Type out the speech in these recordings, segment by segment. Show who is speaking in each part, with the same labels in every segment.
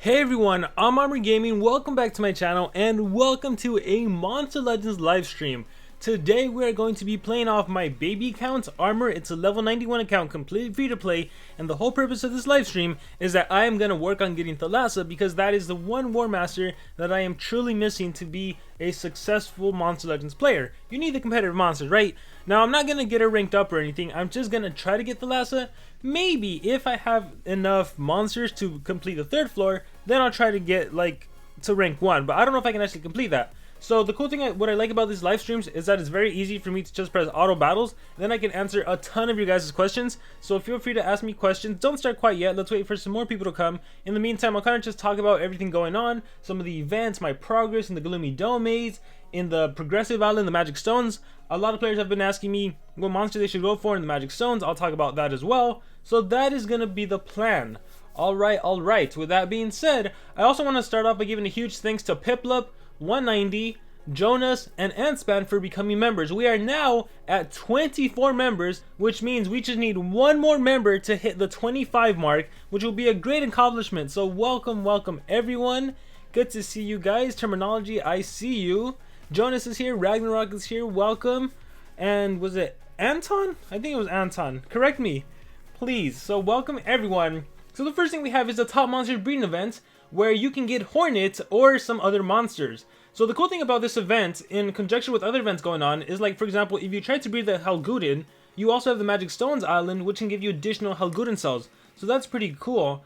Speaker 1: Hey everyone, I'm Armor Gaming, welcome back to my channel, and welcome to a Monster Legends live stream. Today we are going to be playing off my baby account, Armor. It's a level 91 account, completely free to play, and the whole purpose of this live stream is that I am going to work on getting Thalassa, because that is the one War Master that I am truly missing to be a successful Monster Legends player. You need the competitive monsters, right? Now I'm not going to get her ranked up or anything, I'm just going to try to get Thalassa. Maybe if I have enough monsters to complete the third floor, then I'll try to get like to rank 1, but I don't know if I can actually complete that. So the cool thing, what I like about these live streams is that it's very easy for me to just press auto battles, then I can answer a ton of your guys' questions. So feel free to ask me questions. Don't start quite yet, let's wait for some more people to come. In the meantime, I'll kind of just talk about everything going on, some of the events, my progress in the Gloomy Dome maze, in the Progressive Island, the Magic Stones. A lot of players have been asking me what monster they should go for in the Magic Stones. I'll talk about that as well. So that is going to be the plan. Alright, with that being said, I also want to start off by giving a huge thanks to Piplup190, Jonas, and Antspan for becoming members. We are now at 24 members, which means we just need one more member to hit the 25 mark, which will be a great accomplishment. So welcome everyone. Good to see you guys. Termologyy, I see you. Jonas is here, Ragnarök is here, welcome. And was it Anton? I think it was Anton. Correct me, please. So welcome everyone. So the first thing we have is the Top Monsters Breeding event, where you can get Hornet or some other monsters. So the cool thing about this event, in conjunction with other events going on, is like, for example, if you try to breed the Helguden, you also have the Magic Stones Island, which can give you additional Helguden cells. So that's pretty cool.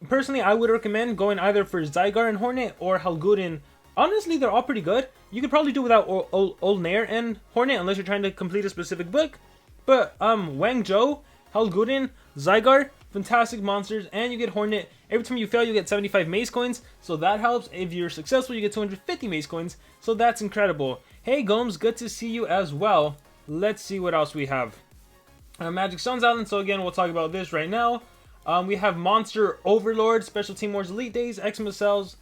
Speaker 1: Personally, I would recommend going either for Zygarde and Hornet or Helguden. Honestly, they're all pretty good. You could probably do without Olnair and Hornet unless you're trying to complete a specific book. But Wangzhou, Helguden, Zygarde, fantastic monsters, and you get Hornet. Every time you fail, you get 75 mace coins, so that helps. If you're successful, you get 250 mace coins, so that's incredible. Hey Gomes, good to see you as well. Let's see what else we have. Magic Stones Island, so again, we'll talk about this right now. We have Monster Overlord, Special Team Wars Elite Days, Xmas Cells,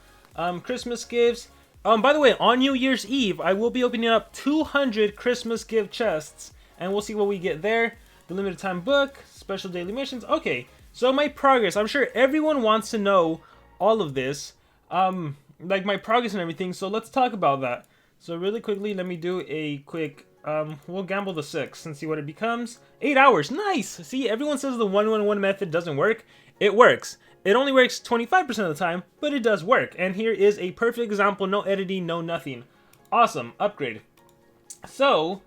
Speaker 1: Christmas gifts. By the way, on New Year's Eve, I will be opening up 200 Christmas gift chests, and we'll see what we get there. The limited time book, special daily missions. Okay, so my progress. I'm sure everyone wants to know all of this, like my progress and everything. So let's talk about that. So really quickly, let me do a quick. We'll gamble the 6 and see what it becomes. 8 hours, nice. See, everyone says the 1-1-1 method doesn't work. It works. It only works 25% of the time, but it does work. And here is a perfect example. No editing, no nothing. Awesome, upgrade. So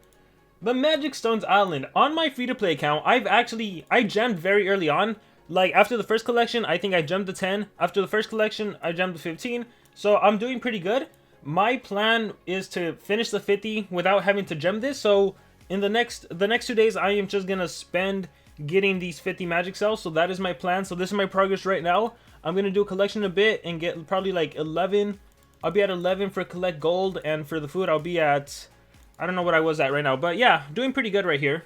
Speaker 1: the Magic Stones Island. On my free-to-play account, I gemmed very early on. Like, after the first collection, I think I gemmed the 10. After the first collection, I gemmed the 15. So, I'm doing pretty good. My plan is to finish the 50 without having to gem this. So, in the next 2 days, I am just gonna spend getting these 50 magic cells. So, that is my plan. So, this is my progress right now. I'm gonna do a collection a bit and get probably like 11. I'll be at 11 for collect gold, and for the food, I'll be at, I don't know what I was at right now, but yeah, doing pretty good right here.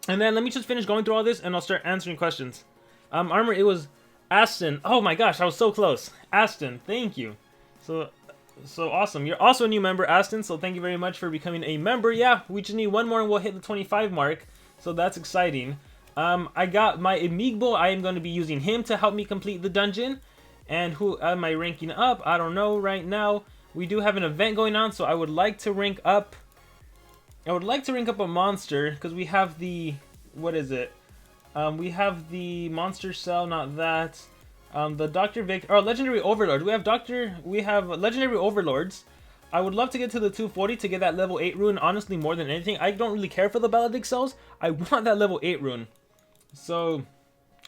Speaker 1: And then let me just finish going through all this, and I'll start answering questions. Armor, it was Aston. Oh my gosh, I was so close. Aston, thank you. So awesome. You're also a new member, Aston, so thank you very much for becoming a member. Yeah, we just need one more and we'll hit the 25 mark, so that's exciting. I got my Amiibo. I am going to be using him to help me complete the dungeon. And who am I ranking up? I don't know right now. We do have an event going on, so I would like to rank up. I would like to rank up a monster, because we have the, what is it? We have the monster cell, not that. The Dr. Vic, or Legendary Overlord. We have Legendary Overlords. I would love to get to the 240 to get that level 8 rune, honestly, more than anything. I don't really care for the Baladic cells. I want that level 8 rune. So,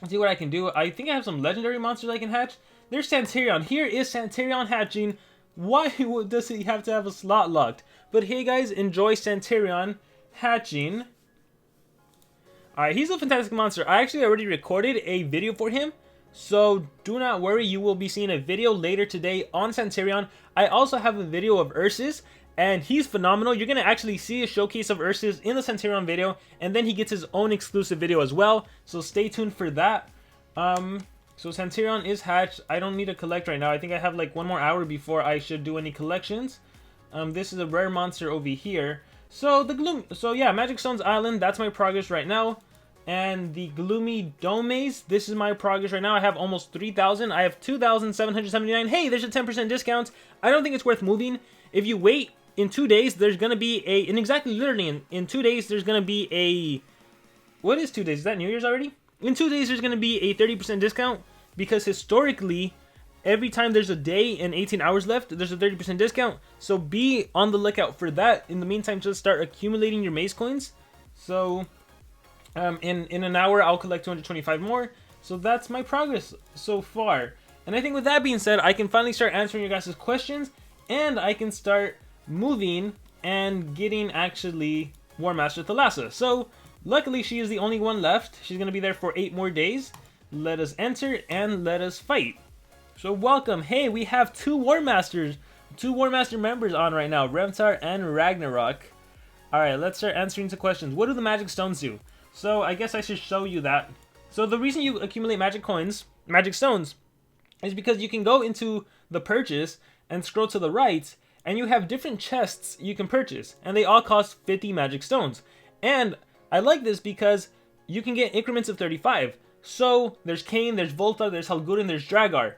Speaker 1: let's see what I can do. I think I have some legendary monsters I can hatch. There's Santerion. Here is Santerion hatching. Why does he have to have a slot locked? But hey guys, enjoy Santerion hatching. Alright, he's a fantastic monster. I actually already recorded a video for him, so do not worry, you will be seeing a video later today on Santerion. I also have a video of Ursus, and he's phenomenal. You're going to actually see a showcase of Ursus in the Santerion video, and then he gets his own exclusive video as well, so stay tuned for that. So Santerion is hatched. I don't need to collect right now. I think I have like 1 more hour before I should do any collections. This is a rare monster over here. So yeah, Magic Stones Island, that's my progress right now. and the Gloomy Domes. This is my progress right now. I have almost 3,000. I have 2,779. Hey, there's a 10% discount. I don't think it's worth moving. If you wait in 2 days, there's going to be literally in 2 days, there's going to be a... What is 2 days? Is that New Year's already? In 2 days, there's going to be a 30% discount, because historically, every time there's a day and 18 hours left, there's a 30% discount. So be on the lookout for that. In the meantime, just start accumulating your maze coins. So... in an hour, I'll collect 225 more. So that's my progress so far. And I think with that being said, I can finally start answering your guys' questions. And I can start moving and getting actually WARMASTER Thalassa. So luckily, she is the only one left. She's going to be there for 8 more days. Let us enter and let us fight. So welcome. Hey, we have 2 WARMASTERs. 2 WARMASTER members on right now. Remntar and Ragnarök. Alright, let's start answering some questions. What do the magic stones do? So I guess I should show you that. So the reason you accumulate magic stones, is because you can go into the purchase and scroll to the right, and you have different chests you can purchase, and they all cost 50 magic stones. And I like this because you can get increments of 35. So there's Kain, there's Volta, there's Halgurin, there's Dragar.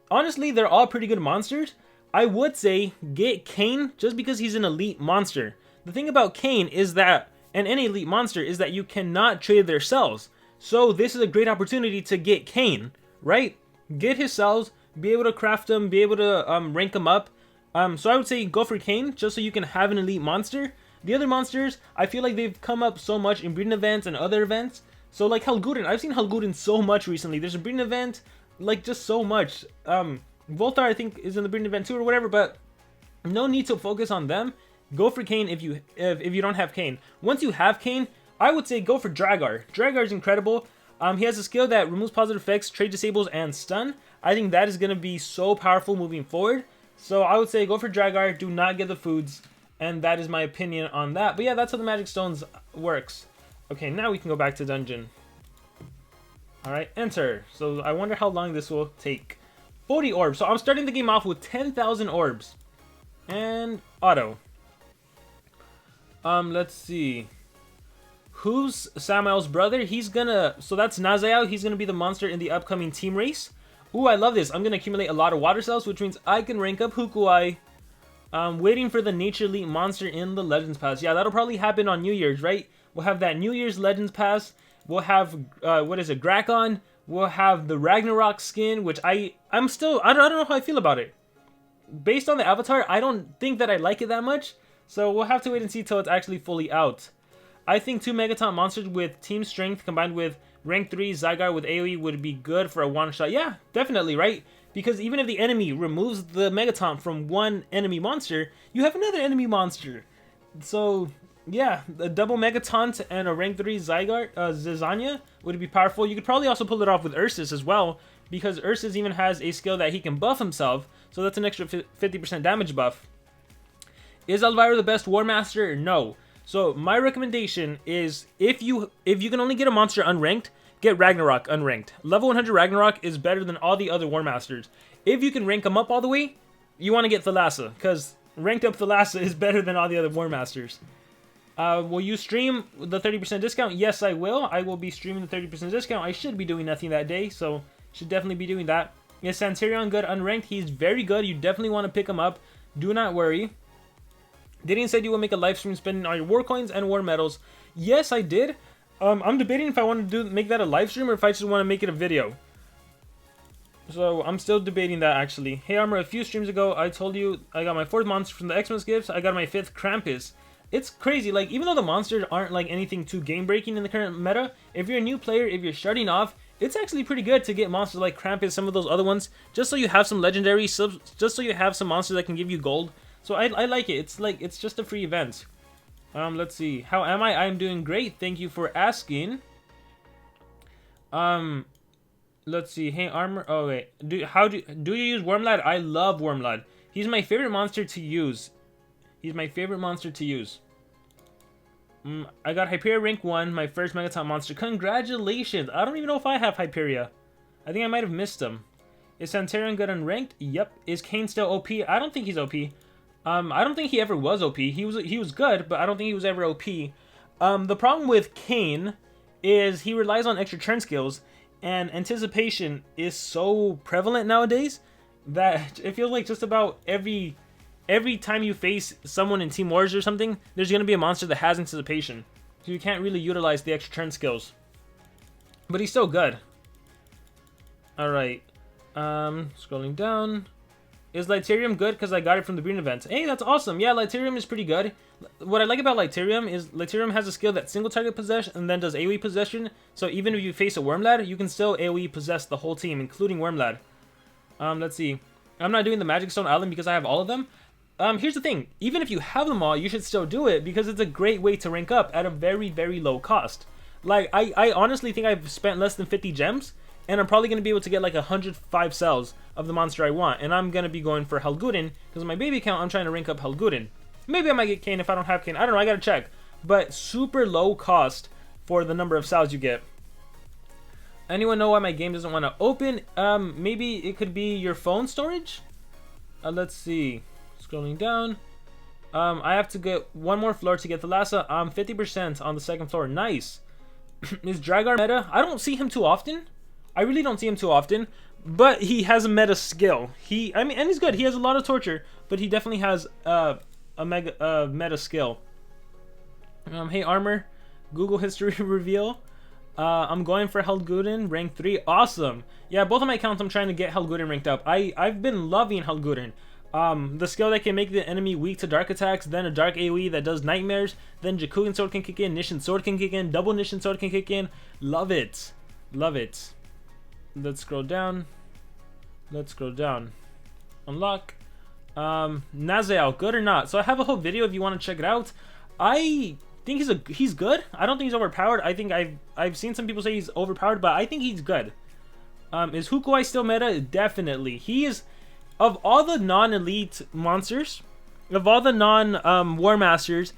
Speaker 1: Honestly, they're all pretty good monsters. I would say get Kain just because he's an elite monster. The thing about Kain is that, and any elite monster, is that you cannot trade their cells. So this is a great opportunity to get Kain, right? Get his cells, be able to craft them, be able to rank them up. So I would say go for Kain, just so you can have an elite monster. The other monsters, I feel like they've come up so much in breeding events and other events. So like Halgurin, I've seen Halgurin so much recently. There's a breeding event, like just so much. Voltar I think is in the breeding event too or whatever, but no need to focus on them. Go for Kain if you don't have Kain. Once you have Kain, I would say go for Dragar. Dragar is incredible. He has a skill that removes positive effects, trade disables, and stun. I think that is going to be so powerful moving forward. So I would say go for Dragar, do not get the foods, and that is my opinion on that. But yeah, that's how the magic stones works. Okay, now we can go back to dungeon. Alright, enter. So I wonder how long this will take. 40 orbs. So I'm starting the game off with 10,000 orbs. And auto. Let's see. Who's Samuel's brother? He's gonna... So that's Nazael. He's gonna be the monster in the upcoming team race. Ooh, I love this. I'm gonna accumulate a lot of water cells, which means I can rank up Hukuai. Waiting for the Nature Elite monster in the Legends Pass. Yeah, that'll probably happen on New Year's, right? We'll have that New Year's Legends Pass. We'll have, what is it, Grakon. We'll have the Ragnarök skin, which I'm still... I don't know how I feel about it. Based on the avatar, I don't think that I like it that much. So we'll have to wait and see till it's actually fully out. I think 2 Megaton monsters with Team Strength combined with Rank 3 Zygarde with AoE would be good for a one-shot. Yeah, definitely, right? Because even if the enemy removes the Megaton from one enemy monster, you have another enemy monster. So, yeah, a double Megaton and a Rank 3 Zygarde, Zizania would be powerful. You could probably also pull it off with Ursus as well, because Ursus even has a skill that he can buff himself, so that's an extra 50% damage buff. Is Elvira the best WARMASTER? No. So my recommendation is if you can only get a monster unranked, get Ragnarök unranked. Level 100 Ragnarök is better than all the other WARMASTERs. If you can rank them up all the way, you want to get Thalassa, because ranked up Thalassa is better than all the other WARMASTERs. Will you stream the 30% discount? Yes, I will. I will be streaming the 30% discount. I should be doing nothing that day, so should definitely be doing that. Is Santarion good unranked? He's very good. You definitely want to pick him up. Do not worry. Didn't say you will make a live stream spending all your war coins and war medals. Yes, I did. I'm debating if I want to make that a live stream or if I just want to make it a video. So I'm still debating that actually. Hey Armor, a few streams ago I told you I got my 4th monster from the Xmas gifts. I got my 5th Krampus. It's crazy, like even though the monsters aren't like anything too game breaking in the current meta, if you're a new player, if you're starting off, it's actually pretty good to get monsters like Krampus, some of those other ones, just so you have some legendary subs, just so you have some monsters that can give you gold. So I like it. It's just a free event. Let's see. How am I? I'm doing great. Thank you for asking. Let's see. Hey Armor. Oh wait. Do you use Wormlad? I love Wormlad. He's my favorite monster to use. He's my favorite monster to use. I got Hyperia rank 1, my first Megaton monster. Congratulations. I don't even know if I have Hyperia. I think I might have missed him. Is Santarion good unranked? Yep. Is Kain still OP? I don't think he's OP. I don't think he ever was OP. He was good, but I don't think he was ever OP. The problem with Kain is he relies on extra turn skills, and anticipation is so prevalent nowadays that it feels like just about every time you face someone in Team Wars or something, there's going to be a monster that has anticipation. So you can't really utilize the extra turn skills. But he's still good. Alright. Scrolling down. Is Lighterium good because I got it from the green event? Hey, that's awesome. Yeah, Lighterium is pretty good. What I like about Lighterium is Lighterium has a skill that single target possession and then does AoE possession. So even if you face a Wormlad, you can still AoE possess the whole team, including Wormlad. Let's see. I'm not doing the Magic Stone Island because I have all of them. Here's the thing. Even if you have them all, you should still do it because it's a great way to rank up at a very, very low cost. Like, I honestly think I've spent less than 50 gems, and I'm probably going to be able to get like 105 cells of the monster I want. And I'm going to be going for Helguden, because in my baby account, I'm trying to rank up Helguden. Maybe I might get Kane if I don't have Kane. I don't know, I got to check. But super low cost for the number of cells you get. Anyone know why my game doesn't want to open? Maybe it could be your phone storage? Let's see. Scrolling down. I have to get one more floor to get Thalassa. I'm 50% on the second floor. Nice. Is Dragar meta? I don't see him too often. I really don't see him too often, but he has a meta skill. And he's good. He has a lot of torture, but he definitely has a meta skill. Hey Armor, Google history reveal. I'm going for Helguden, rank 3. Awesome. Yeah, both of my accounts I'm trying to get Helguden ranked up. I've been loving Helguden. The skill that can make the enemy weak to dark attacks, then a dark AoE that does nightmares, then Jakugan sword can kick in, Nishin sword can kick in, double Nishin sword can kick in. Love it. Love it. Let's scroll down. Let's scroll down. Unlock. Nazael, good or not? So I have a whole video if you want to check it out. I think he's good. I don't think he's overpowered. I think I've seen some people say he's overpowered, but I think he's good. Is Hukuai still meta? Definitely. He is, of all the non-elite monsters, of all the non-War Masters,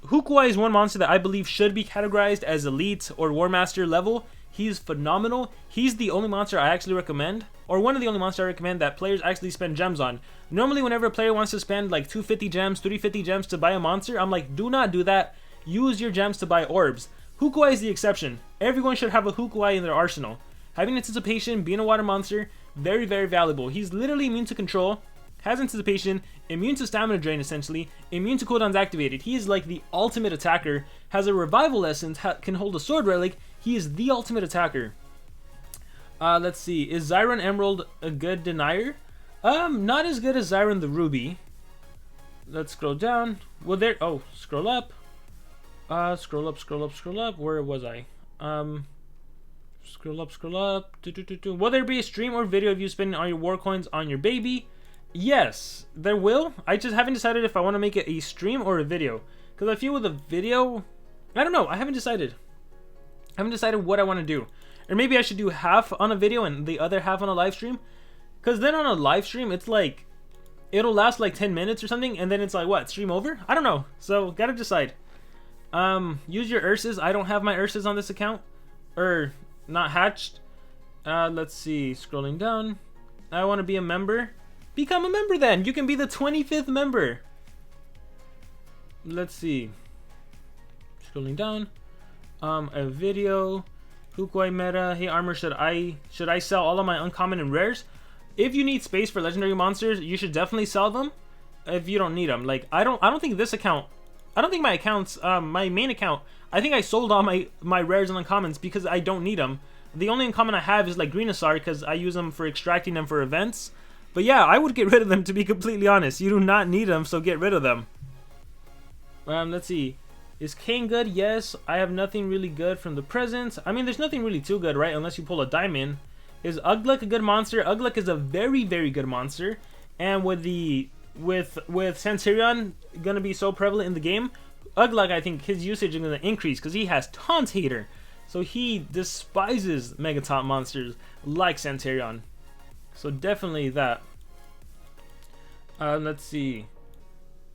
Speaker 1: Hukuai is one monster that I believe should be categorized as elite or War Master level. He's phenomenal. He's the only monster I actually recommend, or one of the only monsters I recommend that players actually spend gems on. Normally, whenever a player wants to spend like 250 gems, 350 gems to buy a monster, I'm like, do not do that. Use your gems to buy orbs. Hukuai is the exception. Everyone should have a Hukuai in their arsenal. Having anticipation, being a water monster, very, very valuable. He's literally immune to control, has anticipation, immune to stamina drain essentially, immune to cooldowns activated. He is like the ultimate attacker, has a revival essence, can hold a sword relic. He is the ultimate attacker. Let's see, is Zyron Emerald a good denier? Not as good as Zyron the Ruby. Let's scroll down. Well, there, oh, scroll up. Scroll up. Where was I? Scroll up. Will there be a stream or video of you spending all your war coins on your baby? Yes, there will. I just haven't decided if I want to make it a stream or a video. Because I feel with a video, I don't know. I haven't decided. I haven't decided what I want to do. Or maybe I should do half on a video and the other half on a live stream. Because then on a live stream, it's like, it'll last like 10 minutes or something. And then it's like, what, stream over? I don't know. So, gotta decide. Use your Urses. I don't have my Urses on this account. Or, not hatched. Let's see. Scrolling down. I want to be a member. Become a member then. You can be the 25th member. Let's see. Scrolling down. A video. Hukuai meta. Hey Armor, should I sell all of my uncommon and rares? If you need space for legendary monsters, you should definitely sell them. If you don't need them, like I don't think this account. I don't think my accounts. My main account. I think I sold all my rares and uncommons because I don't need them. The only uncommon I have is like Greenasar because I use them for extracting them for events. But yeah, I would get rid of them to be completely honest. You do not need them, so get rid of them. Let's see. Is Kane good? Yes. I have nothing really good from the present. I mean, there's nothing really too good, right? Unless you pull a diamond. Is Ugluk a good monster? Ugluk is a very, very good monster. And with Centurion gonna be so prevalent in the game, Ugluk, I think his usage is gonna increase because he has Taunt Hater. So he despises Megataunt monsters like Centurion. So definitely that. Let's see.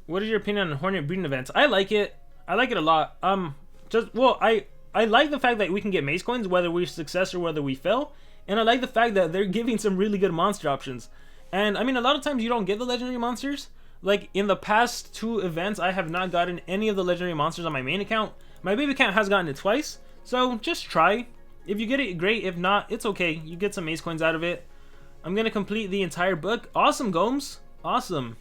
Speaker 1: What is your opinion on Hornet breeding events? I like it. I like it a lot. I like the fact that we can get mace coins whether we success or whether we fail. And I like the fact that they're giving some really good monster options. And I mean, a lot of times you don't get the legendary monsters. Like in the past 2 events, I have not gotten any of the legendary monsters on my main account. My baby account has gotten it twice. So just try. If you get it, great. If not, it's okay. You get some ace coins out of it. I'm gonna complete the entire book. Awesome, Gomes. Awesome.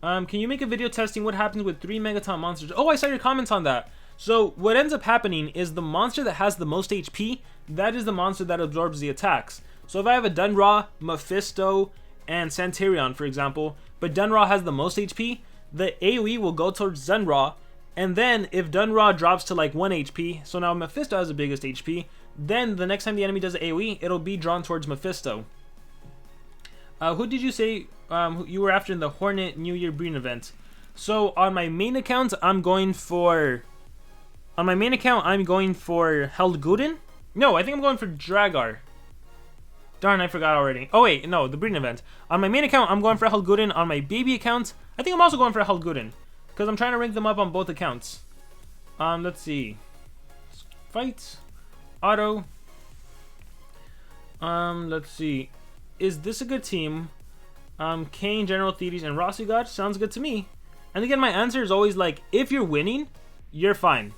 Speaker 1: Can you make a video testing what happens with 3 Megaton monsters? Oh, I saw your comments on that. So what ends up happening is the monster that has the most HP, that is the monster that absorbs the attacks. So if I have a Dunra, Mephisto, and Santarion, for example, but Dunra has the most HP, the AoE will go towards Dunra, and then if Dunra drops to like 1 HP, so now Mephisto has the biggest HP, then the next time the enemy does AoE, it'll be drawn towards Mephisto. Who did you say you were after in the Hornet New Year Breen event? So on my main account, I'm going for Helguden. No, I think I'm going for Dragar. Darn, I forgot already. Oh wait, no, the Breen event. On my main account, I'm going for Helguden. On my baby account, I think I'm also going for Helguden, because I'm trying to rank them up on both accounts. Let's see. Fight. Auto. Let's see. Is this a good team? Kane, General Thetis, and Rossugod? Sounds good to me. And again, my answer is always like, if you're winning, you're fine.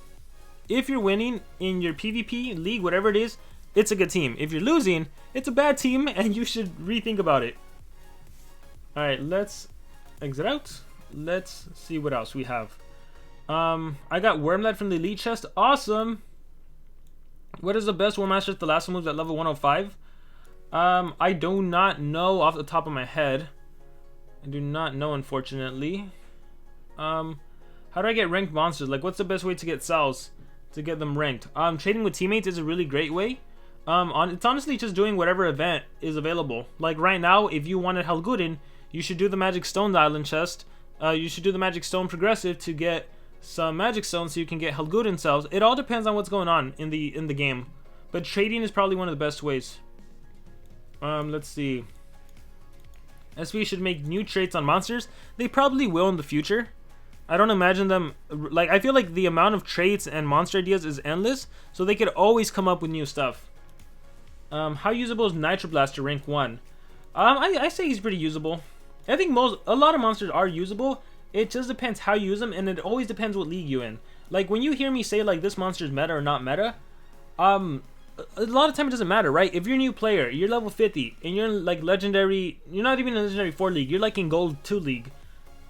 Speaker 1: If you're winning in your PvP, league, whatever it is, it's a good team. If you're losing, it's a bad team, and you should rethink about it. Alright, let's exit out. Let's see what else we have. I got Wormlad from the Elite Chest. Awesome! What is the best WARMASTER THALASSA moves at level 105? I do not know off the top of my head. I do not know, unfortunately. How do I get ranked monsters? Like, what's the best way to get cells to get them ranked? Trading with teammates is a really great way. It's honestly just doing whatever event is available. Like right now, if you wanted Helguden, you should do the Magic Stone Island chest. You should do the Magic Stone Progressive to get some Magic Stones so you can get Helguden cells. It all depends on what's going on in the game. But trading is probably one of the best ways. Let's see. SV should make new traits on monsters. They probably will in the future. I don't imagine them, like, I feel like the amount of traits and monster ideas is endless, so they could always come up with new stuff. How usable is Nitro Blaster rank 1? I say he's pretty usable. I think a lot of monsters are usable. It just depends how you use them, and it always depends what league you're in. Like, when you hear me say, like, this monster's meta or not meta, a lot of time it doesn't matter, right? If you're a new player, you're level 50, and you're in, like, legendary, you're not even in legendary 4 league, you're like in gold 2 league.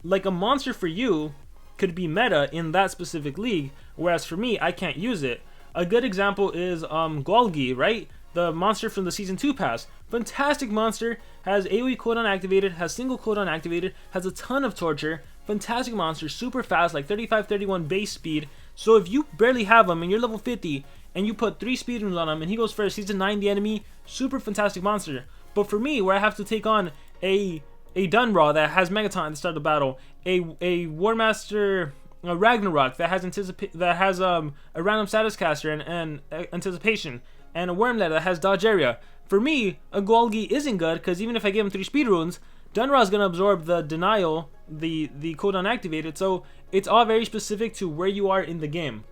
Speaker 1: Like, a monster for you could be meta in that specific league, whereas for me, I can't use it. A good example is Golgi, right? The monster from the Season 2 pass. Fantastic monster, has AoE cooldown activated, has single cooldown activated, has a ton of torture. Fantastic monster, super fast, like 35-31 base speed. So if you barely have him and you're level 50, and you put 3 speed runes on him, and he goes first, he's denying the enemy, super fantastic monster. But for me, where I have to take on a Dunra that has Megaton at the start of the battle, a WARMASTER Ragnarök that has a random status caster and anticipation, and a Wormlad that has dodge area. For me, a Golgi isn't good, because even if I give him 3 speed runes, Dunra is going to absorb the denial, the cooldown activated, so it's all very specific to where you are in the game.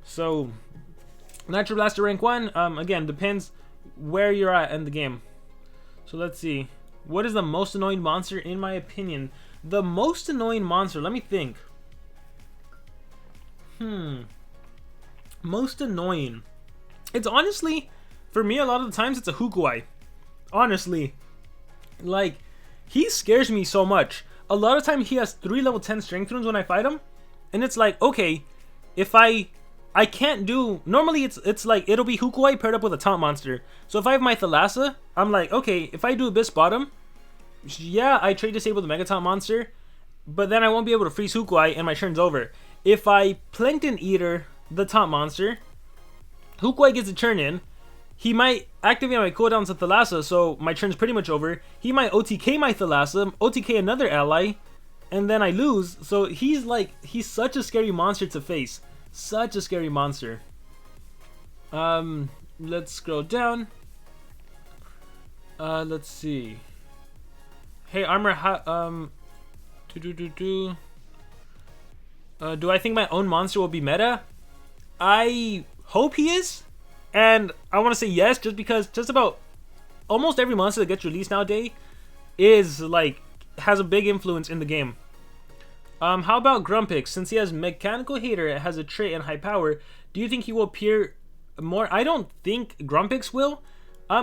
Speaker 1: So, Nitro Blaster rank 1, again, depends where you're at in the game. So let's see. What is the most annoying monster in my opinion? The most annoying monster, let me think. Most annoying. It's honestly, for me, a lot of the times it's a Hukuai. Honestly. Like, he scares me so much. A lot of times he has 3 level 10 strength runes when I fight him. And it's like, okay, if I can't do, normally it's like, it'll be Hukuai paired up with a taunt monster. So if I have my Thalassa, I'm like, okay, if I do Abyss Bottom, yeah, I trade disable the Mega Taunt monster, but then I won't be able to freeze Hukuai and my turn's over. If I Plankton Eater the taunt monster, Hukuai gets a turn in, he might activate my cooldowns of Thalassa, so my turn's pretty much over. He might OTK my Thalassa, OTK another ally, and then I lose. So he's such a scary monster to face. Such a scary monster. Let's scroll down. Let's see. Hey, Armor, do I think my own monster will be meta? I hope he is. And I want to say yes, just because just about almost every monster that gets released nowadays is like, has a big influence in the game. How about Grumpix? Since he has Mechanical Hater, it has a trait and high power, do you think he will appear more. I don't think Grumpix will.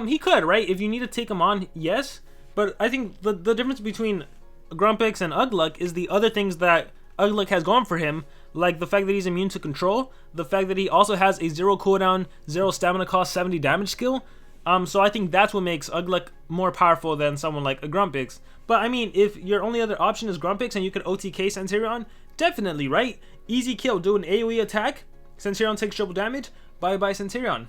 Speaker 1: He could, right? If you need to take him on, yes. But I think the difference between Grumpix and Ugluk is the other things that Ugluk has going for him, like the fact that he's immune to control, the fact that he also has a 0 cooldown, 0 stamina cost, 70 damage skill. So I think that's what makes Ugluk more powerful than someone like a Grumpix. But I mean, if your only other option is Grumpix and you can OTK Centurion, definitely, right? Easy kill, do an AoE attack, Centurion takes triple damage, bye bye Centurion.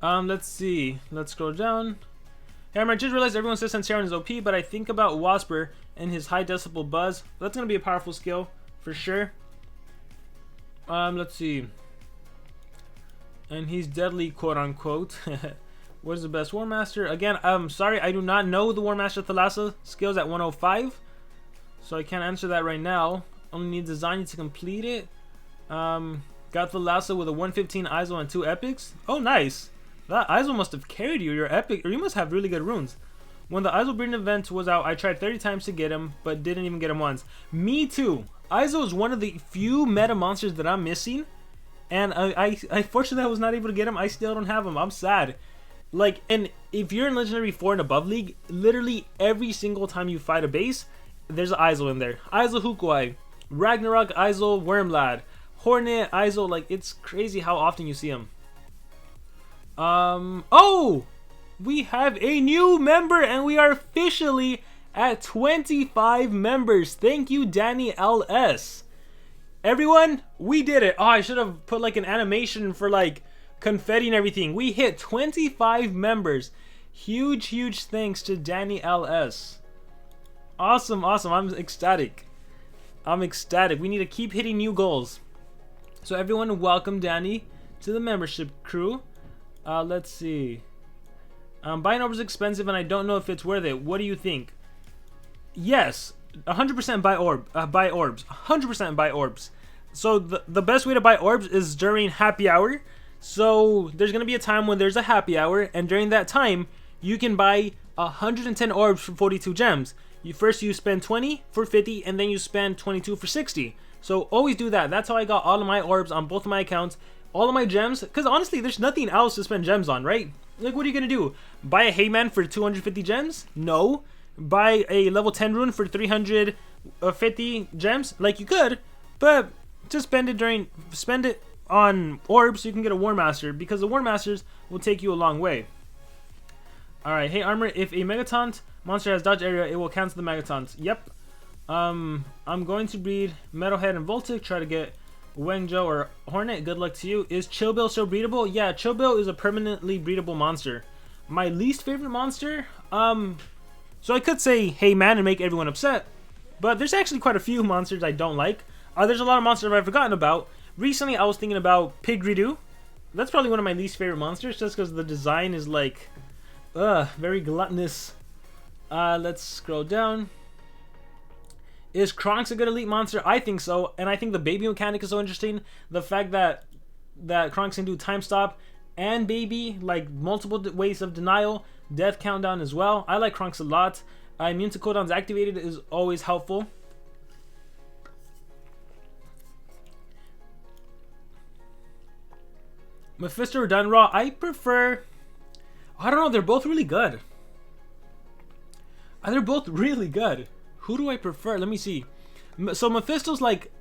Speaker 1: Let's see, let's scroll down. Hey, I just realized everyone says Centurion is OP, but I think about Wasper and his high decibel buzz. That's gonna be a powerful skill for sure. Let's see. And he's deadly, quote unquote. What is the best War Master? Again, I'm sorry, I do not know the War Master Thalassa skills at 105, so I can't answer that right now. Only need design to complete it. Got Thalassa with a 115 ISO and 2 epics. Oh, nice. That ISO must have carried you. You're epic, or you must have really good runes. When the ISO breeding event was out, I tried 30 times to get him, but didn't even get him once. Me too. ISO is one of the few meta monsters that I'm missing, and I fortunately I was not able to get him. I still don't have him. I'm sad. Like, and if you're in Legendary 4 and above league, literally every single time you fight a base, there's an ISO in there. ISO Hukwai, Ragnarök, ISO Wormlad, Hornet, ISO. Like, it's crazy how often you see him. Oh, we have a new member, and we are officially at 25 members. Thank you, Danny LS. Everyone, we did it. Oh, I should have put like an animation for like confetti and everything. We hit 25 members. Huge thanks to Danny LS. Awesome. I'm ecstatic. We need to keep hitting new goals. So everyone, welcome Danny to the membership crew. Let's see. Buying orbs is expensive, and I don't know if it's worth it. What do you think? Yes, 100% buy orbs. 100% buy orbs. So the best way to buy orbs is during happy hour. So there's gonna be a time when there's a happy hour, and during that time you can buy 110 orbs for 42 gems. You spend 20 for 50, and then you spend 22 for 60. So always do that. That's how I got all of my orbs on both of my accounts. All of my gems, because honestly, there's nothing else to spend gems on, right? Like, what are you gonna do? Buy a Heyman for 250 gems? No. Buy a level 10 rune for 350 gems? Like, you could, but just spend it on orbs so you can get a War Master, because the War Masters will take you a long way. Alright, hey Armor, if a Megataunt monster has dodge area, it will cancel the Megataunt. Yep. I'm going to breed Metalhead and Voltic, try to get Wengzhou or Hornet. Good luck to you. Is Chillbill still breedable? Yeah, Chillbill is a permanently breedable monster. My least favorite monster? So I could say hey man and make everyone upset, but there's actually quite a few monsters I don't like. There's a lot of monsters I've forgotten about. Recently I was thinking about Pigridu. That's probably one of my least favorite monsters, just because the design is like very gluttonous. Let's scroll down. Is Kronks a good elite monster? I think so, and I think the baby mechanic is so interesting. The fact that Kronks can do time stop and baby, like multiple ways of denial, death countdown as well. I like Kronks a lot. Immune to cooldowns activated is always helpful. Mephisto or Dunraw? I prefer... I don't know, they're both really good. They're both really good. Who do I prefer? Let me see. So Mephisto's like...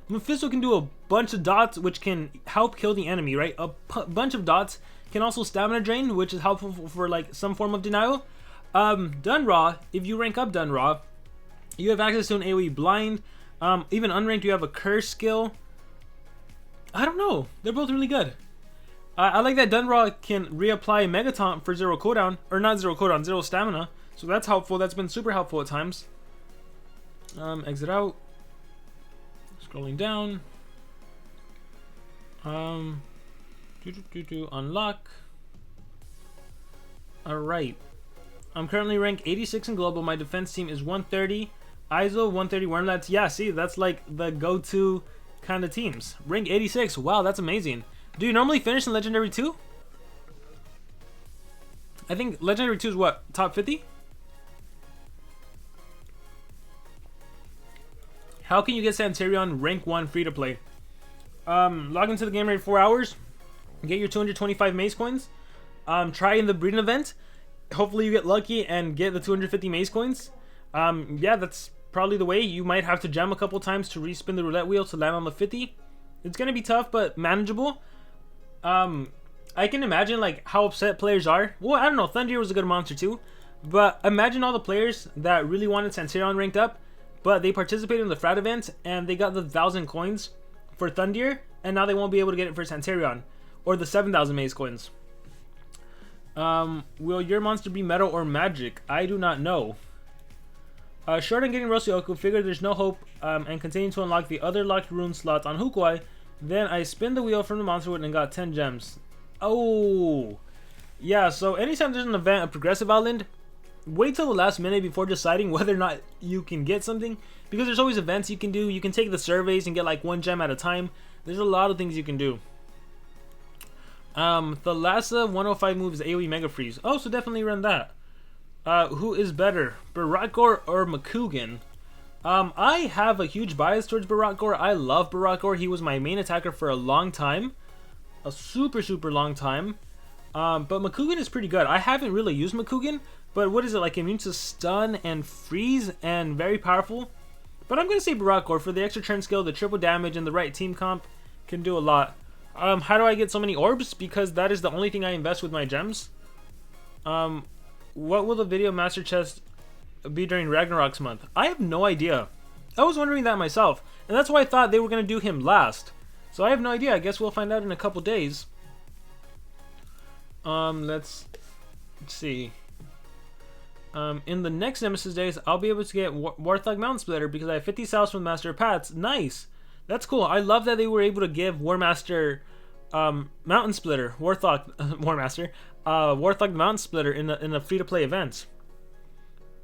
Speaker 1: Mephisto can do a bunch of dots, which can help kill the enemy, right? A bunch of dots can also stamina drain, which is helpful for like some form of denial. Dunraw, if you rank up Dunraw, you have access to an AoE blind. Even unranked, you have a curse skill. I don't know. They're both really good. I like that Dunraw can reapply Megataunt for 0 cooldown, or not 0 cooldown, 0 stamina. So that's helpful. That's been super helpful at times. Exit out. Scrolling down. Unlock. Alright. I'm currently ranked 86 in global. My defense team is 130. ISO 130 Wormlats. Yeah, see, that's like the go-to kind of teams. Rank 86. Wow, that's amazing. Do you normally finish in Legendary 2? I think Legendary 2 is what? Top 50? How can you get Centurion rank 1 free to play? Log into the game every 4 hours. Get your 225 maze coins. Try in the breeding event. Hopefully you get lucky and get the 250 maze coins. Yeah, that's probably the way. You might have to jam a couple times to respin the roulette wheel to land on the 50. It's gonna be tough, but manageable. I can imagine like how upset players are. Well, I don't know. Thundeer was a good monster too, but imagine all the players that really wanted Santerion ranked up, but they participated in the Frat event and they got the 1,000 coins for Thundeer, and now they won't be able to get it for Santerion or the 7,000 maze coins. Will your monster be metal or magic? I do not know. Short on getting Rosioku, figure there's no hope, and continue to unlock the other locked rune slots on Hukuai. Then I spin the wheel from the monster wood and got 10 gems. Oh, yeah, so anytime there's an event, a progressive outland, wait till the last minute before deciding whether or not you can get something, because there's always events you can do. You can take the surveys and get like 1 gem at a time. There's a lot of things you can do. Thalassa 105 moves AoE Mega Freeze. Oh, so definitely run that. Who is better, Barakor or Makugan? I have a huge bias towards Barakor. I love Barakor. He was my main attacker for a long time. A super long time. But Makugan is pretty good. I haven't really used Makugan, but what is it, like immune to stun and freeze and very powerful? But I'm going to say Barakor for the extra turn skill, the triple damage, and the right team comp can do a lot. How do I get so many orbs? Because that is the only thing I invest with my gems. What will the video master chest be during Ragnarok's month? I have no idea. I was wondering that myself, and that's why I thought they were going to do him last. So I have no idea. I guess we'll find out in a couple days. Let's see. In the next Nemesis days, I'll be able to get Warthog Mountain Splitter because I have 50 cells from Master Pats. Nice. That's cool. I love that they were able to give Warmaster Mountain Splitter, Warmaster Mountain Splitter in a free-to-play event.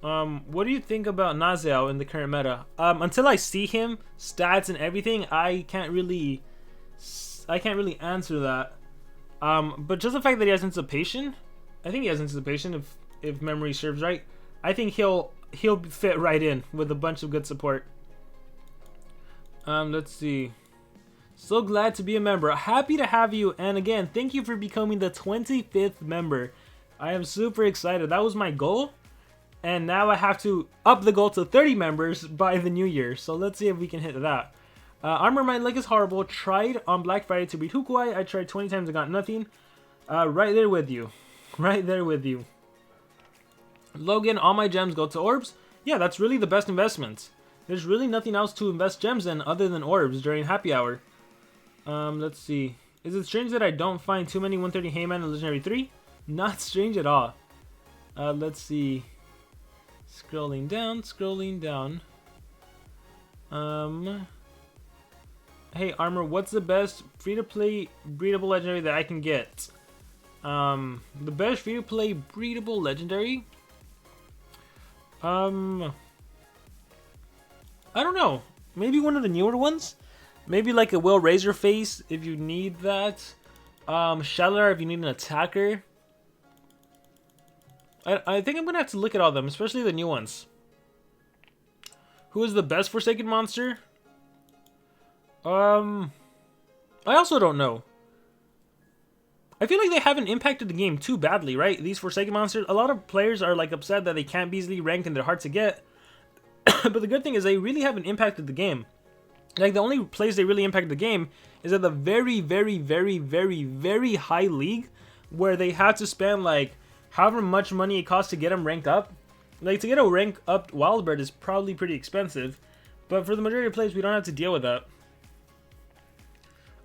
Speaker 1: What do you think about Naziao in the current meta? Until I see him, stats and everything, I can't really answer that. But just the fact that he has Anticipation, I think he has Anticipation if memory serves right. I think he'll fit right in with a bunch of good support. Let's see. So glad to be a member. Happy to have you, and again, thank you for becoming the 25th member. I am super excited. That was my goal, and now I have to up the goal to 30 members by the new year. So let's see if we can hit that. Armor my leg is horrible. Tried on Black Friday to beat Hukuai. I tried 20 times and got nothing. Right there with you. Right there with you. Logan, all my gems go to orbs. Yeah, that's really the best investment. There's really nothing else to invest gems in other than orbs during happy hour. Let's see. Is it strange that I don't find too many 130 Heyman in Legendary 3? Not strange at all. Let's see. Scrolling down. Hey, Armor, what's the best free-to-play breedable legendary that I can get? The best free-to-play breedable legendary? I don't know. Maybe one of the newer ones? Maybe like a Will Razorface if you need that. Shalar if you need an attacker. I think I'm going to have to look at all of them, especially the new ones. Who is the best Forsaken monster? I also don't know. I feel like they haven't impacted the game too badly, right? These Forsaken monsters, a lot of players are like upset that they can't be easily ranked and they're hard to get. But the good thing is they really haven't impacted the game. Like the only place they really impacted the game is at the very high league where they have to spend like however much money it costs to get them ranked up. Like to get a rank up Wildbird is probably pretty expensive, but for the majority of players we don't have to deal with that.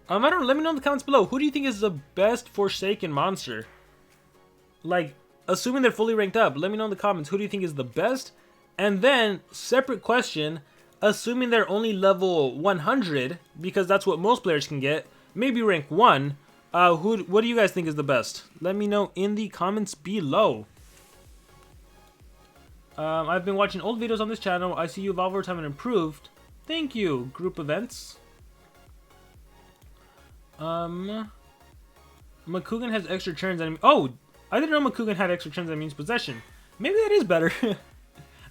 Speaker 1: I don't know, let me know in the comments below. Who do you think is the best Forsaken monster? Like, assuming they're fully ranked up, let me know in the comments. Who do you think is the best? And then, separate question, assuming they're only level 100, because that's what most players can get, maybe rank 1, what do you guys think is the best? Let me know in the comments below. I've been watching old videos on this channel. I see you evolve over time and improved. Thank you, group events. Makugan has extra turns and oh, I didn't know Makugan had extra turns that means possession. Maybe that is better.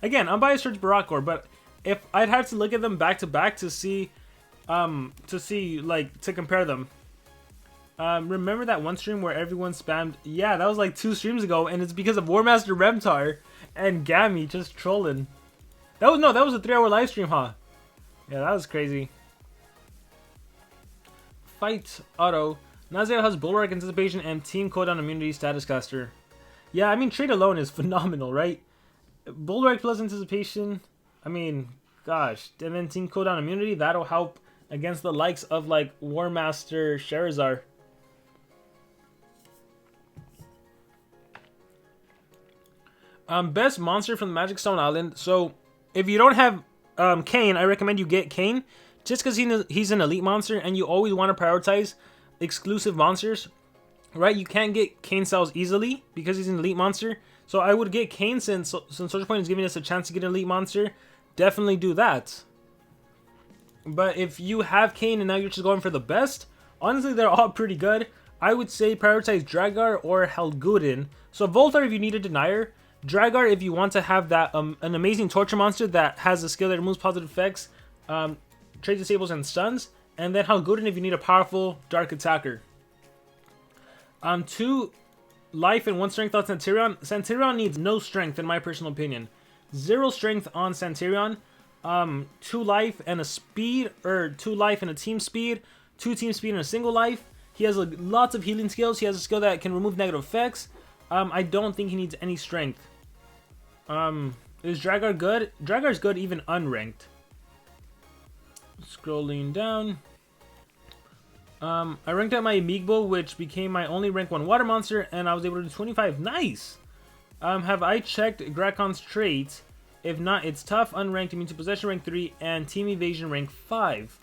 Speaker 1: Again, I'm biased towards Barakor, but if I'd have to look at them back to back to see like to compare them. Remember that one stream where everyone spammed? Yeah, that was like 2 streams ago, and it's because of WARMASTER remntar and Gammy just trolling. That was a 3-hour live stream, huh? Yeah, that was crazy. Fight auto. Naziel has Bulwark, Anticipation, and Team Cooldown Immunity Status Caster. Yeah, I mean, trade alone is phenomenal, right? Bulwark plus Anticipation. I mean, gosh. And then Team Cooldown Immunity, that'll help against the likes of, like, WARMASTER Charizard. Best monster from the Magic Stone Island. So, if you don't have Kane, I recommend you get Kane. Just because he's an elite monster, and you always want to prioritize exclusive monsters. Right? You can't get Kane cells easily because he's an elite monster. So, I would get Kane since SocialPoint is giving us a chance to get an elite monster. Definitely do that. But if you have Kane and now you're just going for the best, honestly, they're all pretty good. I would say prioritize Dragar or Helguden. So, Voltar if you need a denier. Dragar if you want to have that an amazing torture monster that has a skill that removes positive effects, trade disables and stuns, and then Helguden if you need a powerful dark attacker. 2 life and 1 strength on Centurion. Centurion needs no strength in my personal opinion. 0 strength on Centurion. 2 life and a speed, or 2 life and a team speed, 2 team speed and a single life. He has lots of healing skills. He has a skill that can remove negative effects. I don't think he needs any strength. Is Dragar good? Dragar's good even unranked. Scrolling down. I ranked out my Amiibo, which became my only rank 1 water monster, and I was able to do 25. Nice! Have I checked Gracon's traits? If not, it's tough, unranked, immune to possession rank 3, and team evasion rank 5.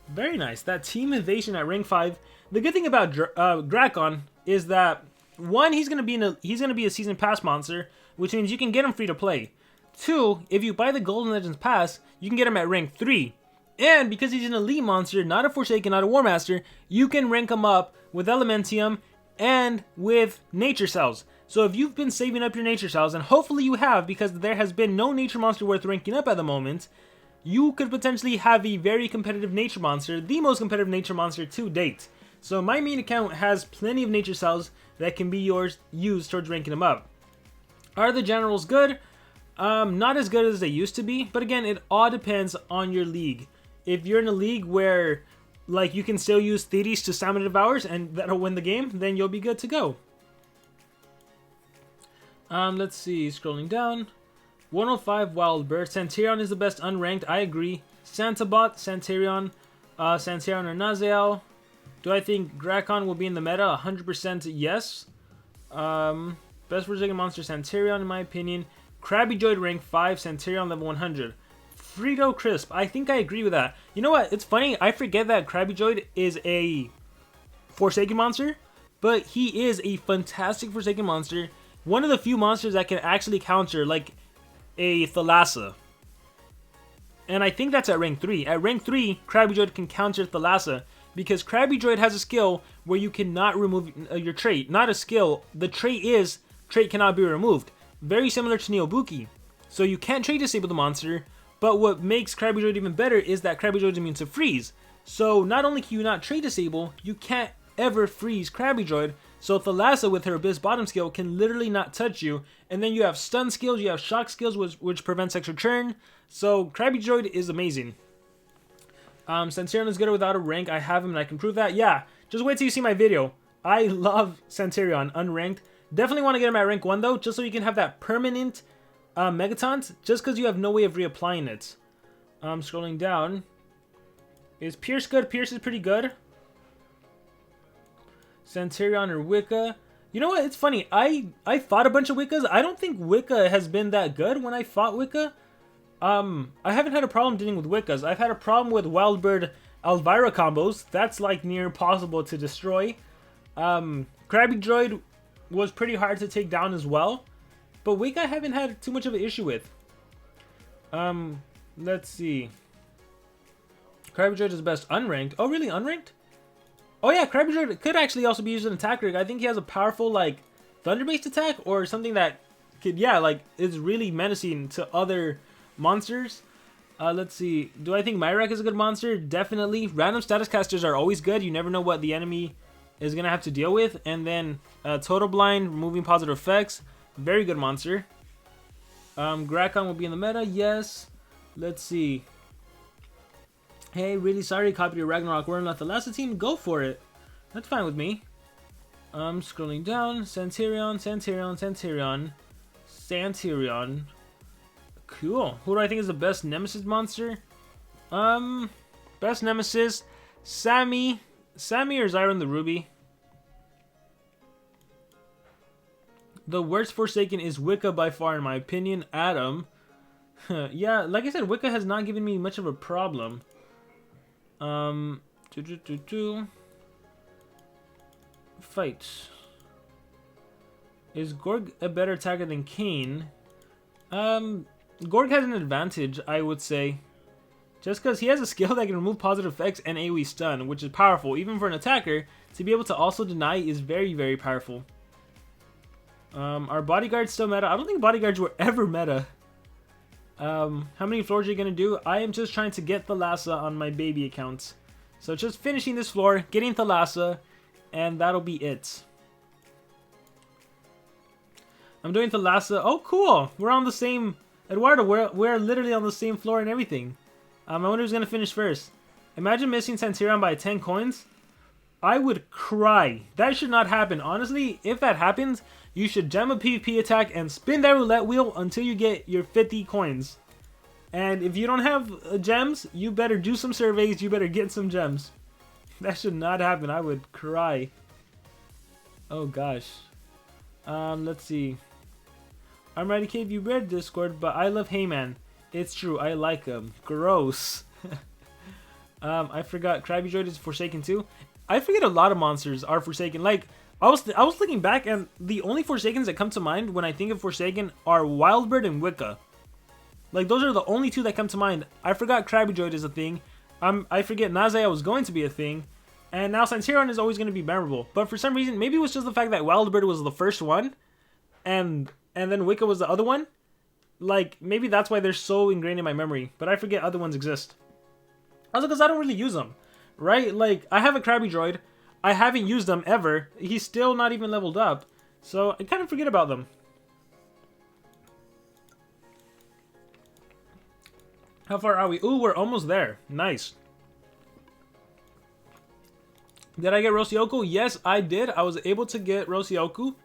Speaker 1: Very nice. That team evasion at rank 5. The good thing about Gracon is that 1, he's gonna be a season pass monster, which means you can get him free to play. 2, if you buy the Golden Legends pass, you can get him at rank 3. And because he's an elite monster, not a Forsaken, not a War Master, you can rank him up with Elementium and with Nature Cells. So if you've been saving up your Nature Cells, and hopefully you have because there has been no Nature Monster worth ranking up at the moment, you could potentially have a very competitive Nature Monster, the most competitive Nature Monster to date. So my main account has plenty of Nature Cells that can be used towards ranking them up. Are the generals good? Not as good as they used to be, but again, it all depends on your league. If you're in a league where, like, you can still use Thetis to Stamina Devours and that'll win the game, then you'll be good to go. Let's see, scrolling down. 105 Wild Bird. Centurion is the best unranked, I agree. Santabot, Centurion, Centurion or Naziel. Do I think Gracon will be in the meta? 100% yes. Best Forsaken monster, Centurion in my opinion. Krabby Joyd rank 5, Centurion level 100. Frito Crisp, I think I agree with that. You know what, it's funny, I forget that Krabby Joyd is a Forsaken monster, but he is a fantastic Forsaken monster. One of the few monsters that can actually counter, like, a Thalassa. And I think that's at rank 3. At rank 3, Krabby Joyd can counter Thalassa, because Krabby Joyd has a skill where you cannot remove your trait. Not a skill, the trait is, trait cannot be removed. Very similar to Neobuki. So you can't trait disable the monster, but what makes Krabby Joyd even better is that Krabby Joyd is immune to freeze. So not only can you not trait disable, you can't ever freeze Krabby Joyd. So Thalassa with her Abyss Bottom skill can literally not touch you. And then you have stun skills, you have shock skills which prevents extra turn. So Krabby Joyd is amazing. Centurion is good without a rank. I have him and I can prove that. Yeah, just wait till you see my video. I love Centurion unranked. Definitely want to get him at rank 1 though, just so you can have that permanent Megatons, just because you have no way of reapplying it. Scrolling down. Is Pierce good? Pierce is pretty good. Centurion or Wicca. You know what? It's funny. I fought a bunch of Wiccas. I don't think Wicca has been that good when I fought Wicca. I haven't had a problem dealing with Wiccas. I've had a problem with Wildbird Elvira combos. That's like near impossible to destroy. Krabby Joyd was pretty hard to take down as well. But Wicca I haven't had too much of an issue with. Let's see. Krabby Joyd is best unranked. Oh, really? Unranked? Oh, yeah. Krabby Joyd could actually also be used in attack rig. I think he has a powerful, like, thunder-based attack or something that could, yeah, like, is really menacing to other monsters. Let's see. Do I think Myrak is a good monster? Definitely. Random status casters are always good. You never know what the enemy is gonna have to deal with. And then Total Blind, removing positive effects. Very good monster. Grakon will be in the meta, yes. Let's see. Hey, really sorry, copy your Ragnarök. We're not the last team. Go for it. That's fine with me. Scrolling down. Santirion. Cool. Who do I think is the best Nemesis monster? Best Nemesis. Sammy or Zyron the Ruby. The worst Forsaken is Wicca by far, in my opinion. Adam. Yeah, like I said, Wicca has not given me much of a problem. Fight. Is Gorg a better attacker than Kane? Gorg has an advantage, I would say. Just because he has a skill that can remove positive effects and AoE stun, which is powerful. Even for an attacker, to be able to also deny is very, very powerful. Are bodyguards still meta? I don't think bodyguards were ever meta. How many floors are you going to do? I am just trying to get Thalassa on my baby account. So just finishing this floor, getting Thalassa, and that'll be it. I'm doing Thalassa. Oh, cool. We're on the same... Eduardo, we're literally on the same floor and everything. I wonder who's going to finish first. Imagine missing Santirion by 10 coins. I would cry. That should not happen. Honestly, if that happens, you should gem a PvP attack and spin that roulette wheel until you get your 50 coins. And if you don't have gems, you better do some surveys. You better get some gems. That should not happen. I would cry. Oh gosh. Let's see. I'm ready, Cave. You read Discord, but I love Heyman. It's true. I like him. Gross. I forgot. Krabby Droid is Forsaken too. I forget a lot of monsters are Forsaken. Like, I was looking back, and the only Forsakens that come to mind when I think of Forsaken are Wildbird and Wicca. Like, those are the only two that come to mind. I forgot Krabby Droid is a thing. I forget Nazaya was going to be a thing. And now Santirion is always going to be memorable. But for some reason, maybe it was just the fact that Wildbird was the first one. And then Wicca was the other one. Like, maybe that's why they're so ingrained in my memory. But I forget other ones exist. Also, because I don't really use them. Right? Like, I have a Krabby Droid. I haven't used them ever. He's still not even leveled up. So, I kind of forget about them. How far are we? Ooh, we're almost there. Nice. Did I get Rosioku? Yes, I did. I was able to get Rosioku.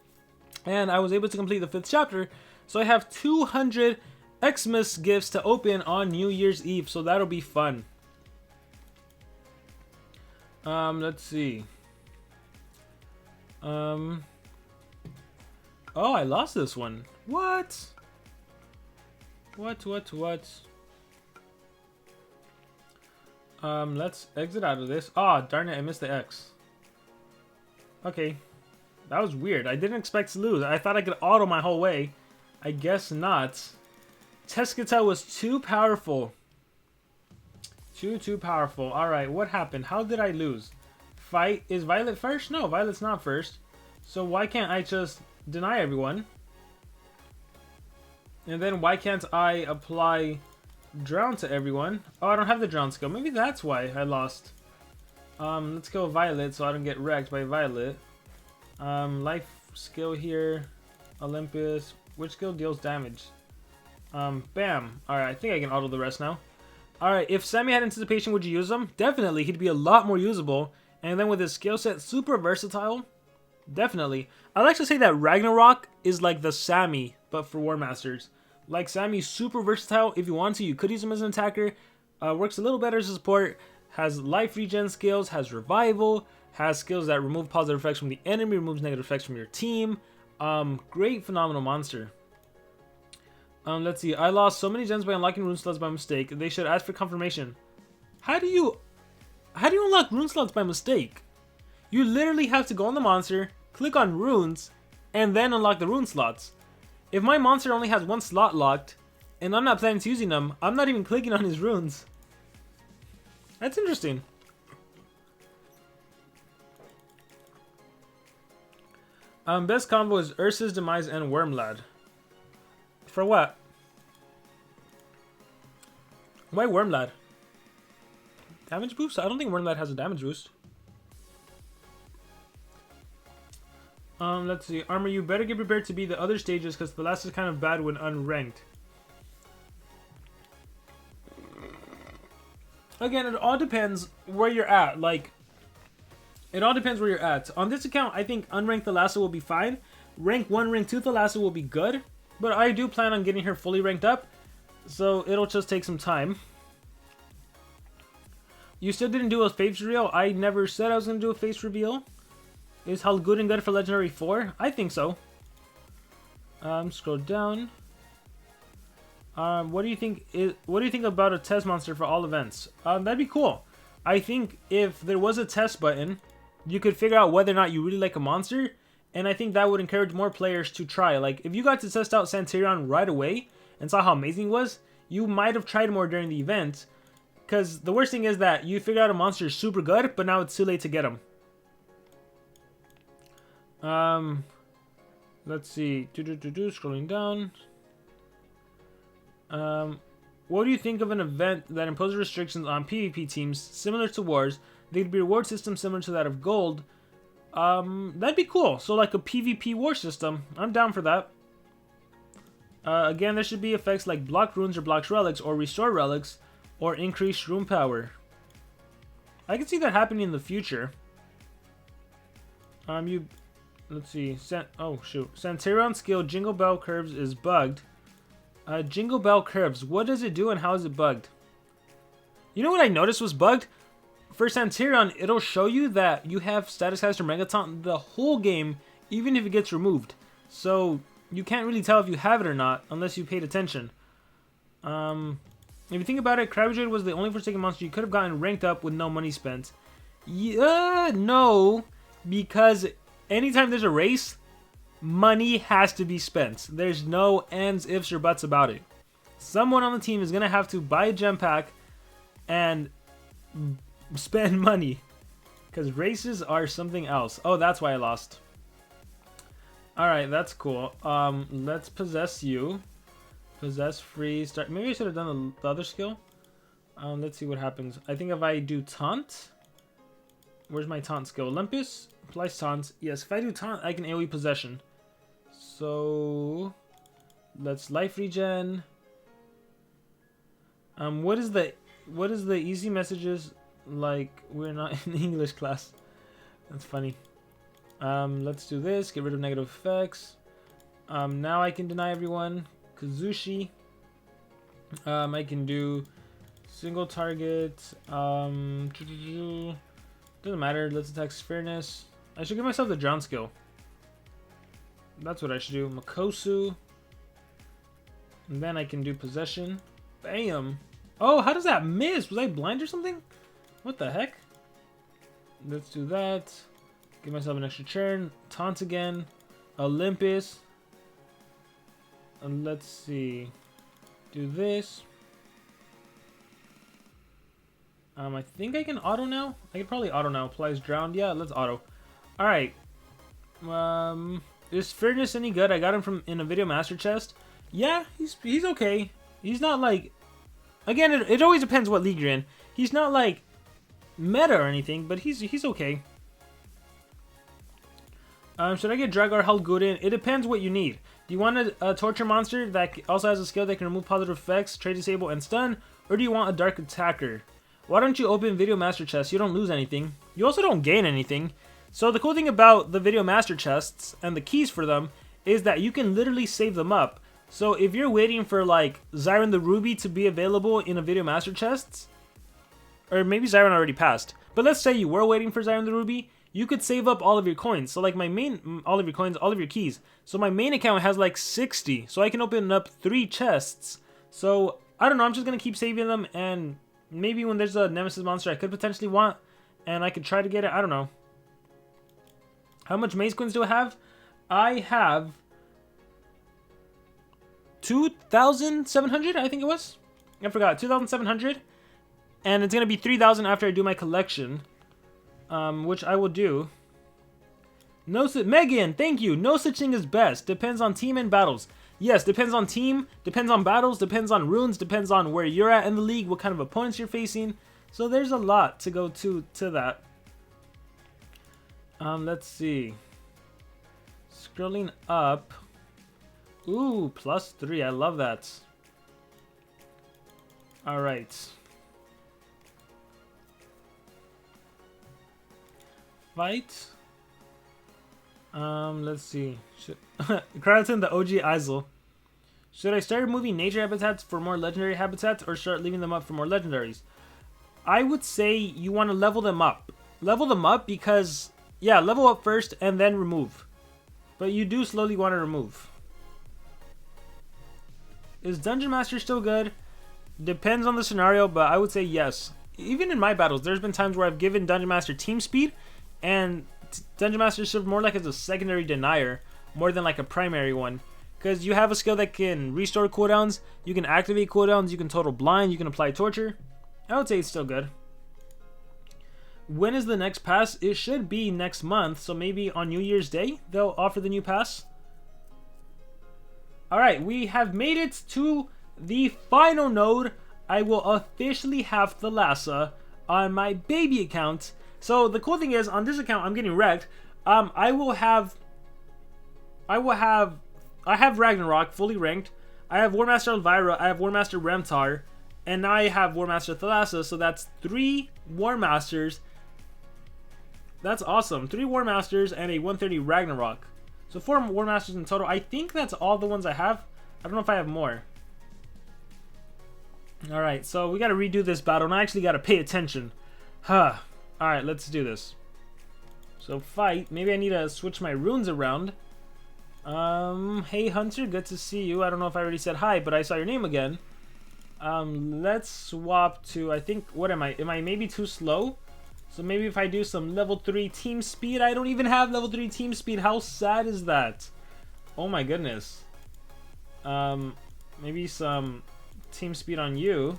Speaker 1: And I was able to complete the 5th chapter. So I have 200 Xmas gifts to open on New Year's Eve. So that'll be fun. Let's see. Oh, I lost this one. What? What? Let's exit out of this. Oh, darn it, I missed the X. Okay. That was weird. I didn't expect to lose. I thought I could auto my whole way. I guess not. Teskata was too powerful. Too powerful. Alright, what happened? How did I lose? Fight. Is Violet first? No, Violet's not first. So why can't I just deny everyone? And then why can't I apply Drown to everyone? Oh, I don't have the Drown skill. Maybe that's why I lost. Let's go Violet so I don't get wrecked by Violet. Life skill here. Olympus. Which skill deals damage? Bam. Alright, I think I can auto the rest now. Alright, if Sammy had anticipation, would you use him? Definitely. He'd be a lot more usable. And then with his skill set, super versatile. Definitely. I'd like to say that Ragnarök is like the Sammy, but for War Masters. Like, Sammy's super versatile. If you want to, you could use him as an attacker. Works a little better as a support. Has life regen skills. Has revival. Has skills that remove positive effects from the enemy. Removes negative effects from your team. Great, phenomenal monster. Let's see. I lost so many gems by unlocking rune slots by mistake. They should ask for confirmation. How do you unlock rune slots by mistake? You literally have to go on the monster, click on runes, and then unlock the rune slots. If my monster only has one slot locked, and I'm not planning to using them, I'm not even clicking on his runes. That's interesting. Best combo is Ursa's Demise and Wormlad. For what? Why Wormlad? Damage boost? I don't think Wormlad has a damage boost. Let's see. Armor, you better get prepared to be the other stages because Thalassa is kind of bad when unranked. Again, it all depends where you're at. Like, it all depends where you're at. On this account, I think unranked Thalassa will be fine. Rank 1, rank 2 Thalassa will be good. But I do plan on getting her fully ranked up. So it'll just take some time. You still didn't do a face reveal? I never said I was going to do a face reveal. Is Hal good and good for Legendary 4? I think so. Scroll down. What do you think? What do you think about a test monster for all events? That'd be cool. I think if there was a test button, you could figure out whether or not you really like a monster, and I think that would encourage more players to try. Like if you got to test out Santerion right away and saw how amazing it was, you might have tried more during the event. Because the worst thing is that you figure out a monster is super good, but now it's too late to get him. Let's see. Scrolling down. What do you think of an event that imposes restrictions on PvP teams similar to Wars? They'd be a reward system similar to that of Gold. That'd be cool. So like a PvP war system. I'm down for that. Again, there should be effects like block runes or blocks relics or restore relics or increase room power. I can see that happening in the future. Let's see. Oh shoot. Santerion skill Jingle Bell Curves is bugged. Jingle Bell Curves. What does it do and how is it bugged? You know what I noticed was bugged? For Santerion, it'll show you that you have Status Caster Megaton the whole game, even if it gets removed. So you can't really tell if you have it or not unless you paid attention. If you think about it, Crabtree was the only Forsaken monster you could have gotten ranked up with no money spent. Yeah, no, because anytime there's a race, money has to be spent. There's no ands, ifs, or buts about it. Someone on the team is going to have to buy a gem pack and spend money. Because races are something else. Oh, that's why I lost. Alright, that's cool. Let's possess you. Possess, freeze, start. Maybe I should have done the other skill. Let's see what happens. I think if I do taunt. Where's my taunt skill? Olympus applies taunt. Yes, if I do taunt, I can AoE possession. So let's life regen. What is the easy messages like? We're not in English class. That's funny. Let's do this. Get rid of negative effects. Now I can deny everyone. Kazushi. I can do single target. Doesn't matter. Let's attack fairness. I should give myself the drown skill. That's what I should do. Makosu. And then I can do possession. Bam. Oh, how does that miss? Was I blind or something? What the heck? Let's do that. Give myself an extra turn. Taunt again. Olympus. And let's see. Do this. I think I can auto now. I could probably auto now. Applies drowned. Yeah, let's auto. Alright. Is Fairness any good? I got him in a video master chest. Yeah, he's okay. He's not like... Again, it always depends what league you're in. He's not like meta or anything, but he's okay. Should I get Dragar Halgudin? It depends what you need. Do you want a torture monster that also has a skill that can remove positive effects, trade disable, and stun? Or do you want a dark attacker? Why don't you open video master chests? You don't lose anything. You also don't gain anything. So the cool thing about the video master chests and the keys for them is that you can literally save them up. So if you're waiting for like Zyron the Ruby to be available in a video master chests, or maybe Zyron already passed, but let's say you were waiting for Zyron the Ruby, you could save up all of your coins. So like all of your coins, all of your keys. So my main account has like 60, so I can open up 3 chests. So I don't know, I'm just gonna keep saving them, and maybe when there's a Nemesis monster I could potentially want, and I could try to get it, I don't know. How much maze coins do I have? I have 2,700, I think it was. I forgot, 2,700. And it's going to be 3,000 after I do my collection. Which I will do. Megan, thank you. No such thing as best. Depends on team and battles. Yes, depends on team, depends on battles, depends on runes, depends on where you're at in the league, what kind of opponents you're facing. So there's a lot to go to that. Let's see. Scrolling up. Ooh, +3. I love that. Alright. Fight. Let's see. Carlton, the OG Isel. Should I start removing nature habitats for more legendary habitats or start leaving them up for more legendaries? I would say you want to level them up. Level them up because, yeah, level up first and then remove. But you do slowly want to remove. Is Dungeon Master still good? Depends on the scenario, but I would say yes. Even in my battles, there's been times where I've given Dungeon Master team speed, and Dungeon Master served more like as a secondary denier, more than like a primary one. Because you have a skill that can restore cooldowns, you can activate cooldowns, you can total blind, you can apply torture. I would say it's still good. When is the next pass? It should be next month, so maybe on New Year's Day they'll offer the new pass. Alright, we have made it to the final node. I will officially have Thalassa on my baby account. So the cool thing is, on this account I'm getting wrecked. I have Ragnarök fully ranked. I have WARMASTER Elvira, I have WARMASTER remntar, and now I have WARMASTER Thalassa, so that's 3 WARMASTERs. That's awesome. 3 WARMASTERs and a 130 Ragnarök. So 4 WARMASTERs in total. I think that's all the ones I have. I don't know if I have more. Alright, so we gotta redo this battle, and I actually gotta pay attention. Alright, let's do this. So fight. Maybe I need to switch my runes around. Hey Hunter, good to see you. I don't know if I already said hi, but I saw your name again. Let's swap to, I think, what am I? Am I maybe too slow? So maybe if I do some level 3 team speed. I don't even have level 3 team speed. How sad is that? Oh my goodness. Maybe some team speed on you.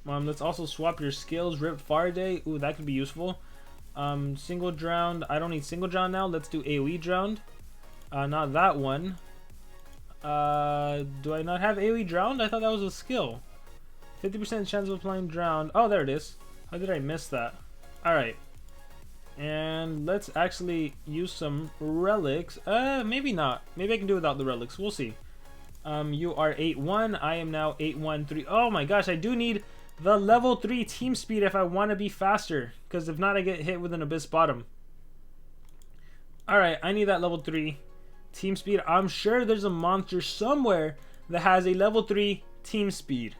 Speaker 1: Let's also swap your skills. Rip Farday. Ooh, that could be useful. Single drowned. I don't need single drowned now. Let's do AoE drowned. Not that one. Do I not have AoE drowned? I thought that was a skill. 50% chance of applying drowned. Oh, there it is. How did I miss that? Alright. And let's actually use some relics. Maybe not. Maybe I can do without the relics. We'll see. You are 8-1. I am now 8-1-3. Oh my gosh, I do need the level 3 team speed if I want to be faster. Because if not, I get hit with an abyss bottom. Alright, I need that level 3 team speed. I'm sure there's a monster somewhere that has a level 3 team speed.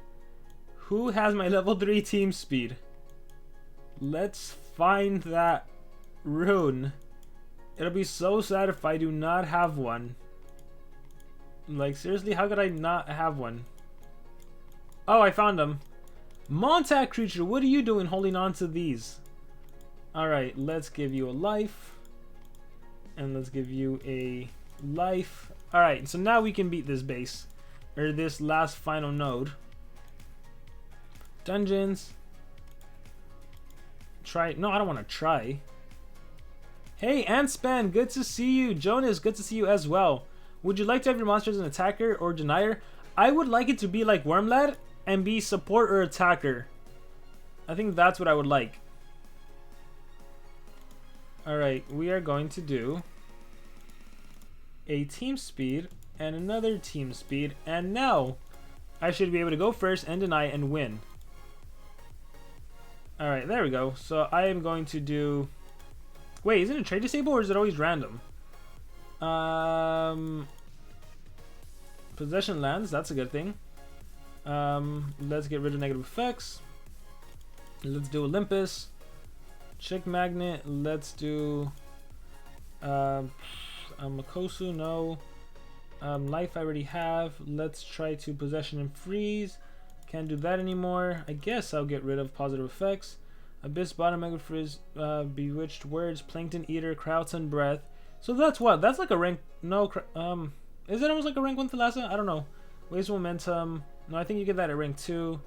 Speaker 1: Who has my level 3 team speed? Let's find that rune. It'll be so sad if I do not have one. Like, seriously, how could I not have one? Oh, I found him. Montauk creature, what are you doing holding on to these? Alright, let's give you a life. And let's give you a life. Alright, so now we can beat this base. Or this last final node. Dungeons. Try. No, I don't want to try. Hey, Antspan, good to see you. Jonas, good to see you as well. Would you like to have your monster as an attacker or denier? I would like it to be like Wormlad and be support or attacker. I think that's what I would like. Alright, we are going to do a team speed and another team speed, and now I should be able to go first and deny and win. Alright, there we go. So I am going to do... Wait, isn't it trade disable or is it always random? Possession lands, that's a good thing. Let's get rid of negative effects. Let's do Olympus. Chick Magnet, let's do... Makosu, no. Life I already have. Let's try to Possession and Freeze. Can't do that anymore. I guess I'll get rid of positive effects. Abyss, Bottom, Mega Frizz, Bewitched Words, Plankton Eater, Krauton Breath. So that's what? That's like a rank... No, is it almost like a rank 1 Thalassa? I don't know. Waste Momentum. No, I think you get that at rank 2.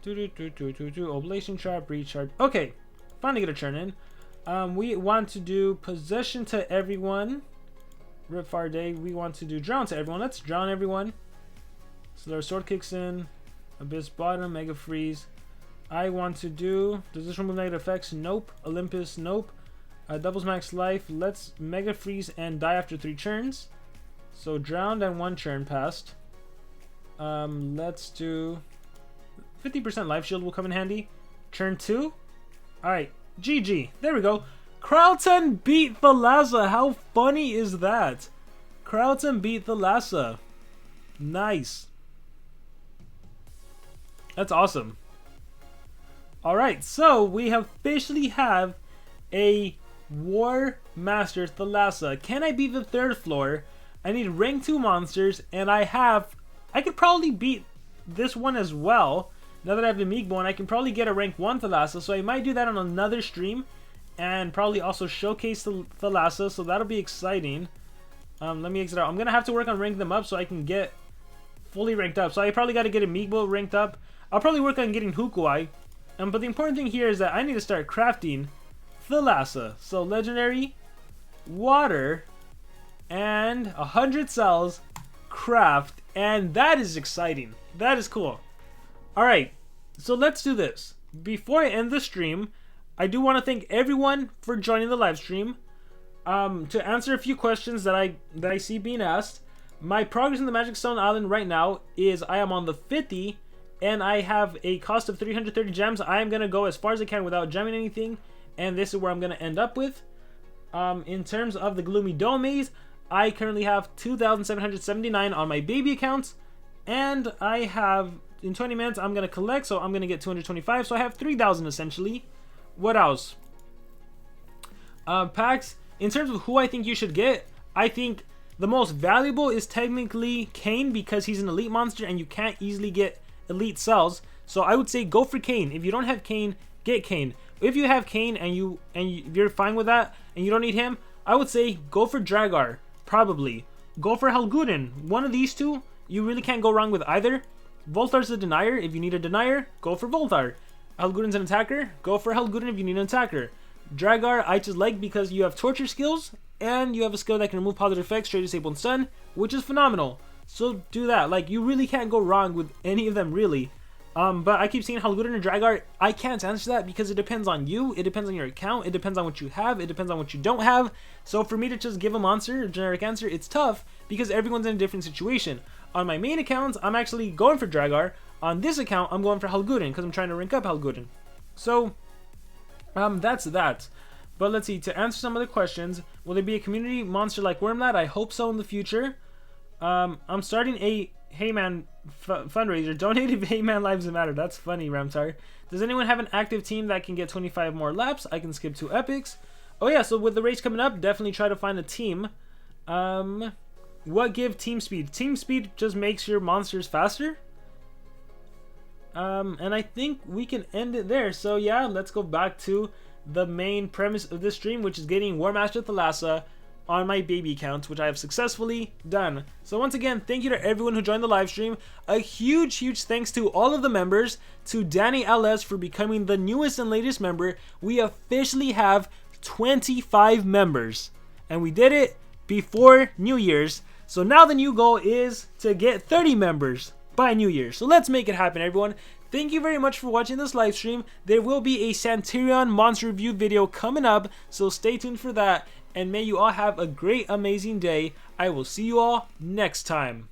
Speaker 1: Oblation Trap, Recharge. Okay, finally get a turn in. We want to do Possession to everyone. Rip Farday. We want to do Drown to everyone. Let's drown everyone. So their sword kicks in. Abyss Bottom, Mega Freeze. I want to do... Does this remove negative effects? Nope. Olympus, nope. Doubles max life. Let's Mega Freeze and die after 3 turns. So drowned and 1 turn passed. Let's do 50% life shield will come in handy. Turn 2. Alright, GG. There we go. Crowdson beat Thalassa. How funny is that? Crowdson beat Thalassa. Nice. That's awesome. Alright, so we officially have a WARMASTER THALASSA. Can I beat the 3rd floor? I need rank 2 monsters, and I could probably beat this one as well. Now that I have the Meek Bone, I can probably get a rank 1 Thalassa, so I might do that on another stream. And probably also showcase the Thalassa, so that'll be exciting. Let me exit out. I'm going to have to work on ranking them up so I can get fully ranked up. So I probably got to get a Meek Bone ranked up. I'll probably work on getting Hukuai. But the important thing here is that I need to start crafting Thalassa. So legendary, water, and 100 cells, craft, and that is exciting. That is cool. Alright, so let's do this. Before I end the stream, I do want to thank everyone for joining the live stream. To answer a few questions that I see being asked, my progress in the Magic Stone Island right now is I am on the 50, and I have a cost of 330 gems. I am going to go as far as I can without gemming anything, and this is where I'm going to end up with. In terms of the Gloomy Dome Maze, I currently have 2,779 on my baby accounts, and I have, in 20 minutes, I'm going to collect, so I'm going to get 225, so I have 3,000 essentially. What else? Packs, in terms of who I think you should get, I think the most valuable is technically Kane because he's an elite monster and you can't easily get elite cells. So I would say go for Kane. If you don't have Kane, get Kane. If you have Kane and you're fine with that and you don't need him, I would say go for Dragar. Probably. Go for Halguden. One of these two, you really can't go wrong with either. Voltar's a denier. If you need a denier, go for Voltar. Halguden's an attacker. Go for Halguden if you need an attacker. Dragar, I just like because you have torture skills and you have a skill that can remove positive effects, straight disable and stun, which is phenomenal. So do that. Like, you really can't go wrong with any of them, really. But I keep seeing Halguden and Dragar. I can't answer that because it depends on you. It depends on your account. It depends on what you have. It depends on what you don't have. So for me to just give a monster a generic answer, it's tough because everyone's in a different situation. On my main accounts, I'm actually going for Dragar. On this account, I'm going for Halguden because I'm trying to rank up Halguden. So, that's that. But let's see, to answer some of the questions, will there be a community monster like Wormlad? I hope so in the future. I'm starting a Heyman fundraiser. Donate if Heyman Lives Matter. That's funny, Remntar. Does anyone have an active team that can get 25 more laps? I can skip 2 epics. Oh yeah, so with the race coming up, definitely try to find a team. What give team speed? Team speed just makes your monsters faster. And I think we can end it there. So yeah, let's go back to the main premise of this stream, which is getting WARMASTER THALASSA on my baby accounts, which I have successfully done. So once again, thank you to everyone who joined the live stream. A huge thanks to all of the members, to Danny LS for becoming the newest and latest member. We officially have 25 members, and we did it before New Year's. So now the new goal is to get 30 members by New Year. So let's make it happen, everyone. Thank you very much for watching this live stream. There will be a Santerion monster review video coming up, so stay tuned for that. And may you all have a great, amazing day. I will see you all next time.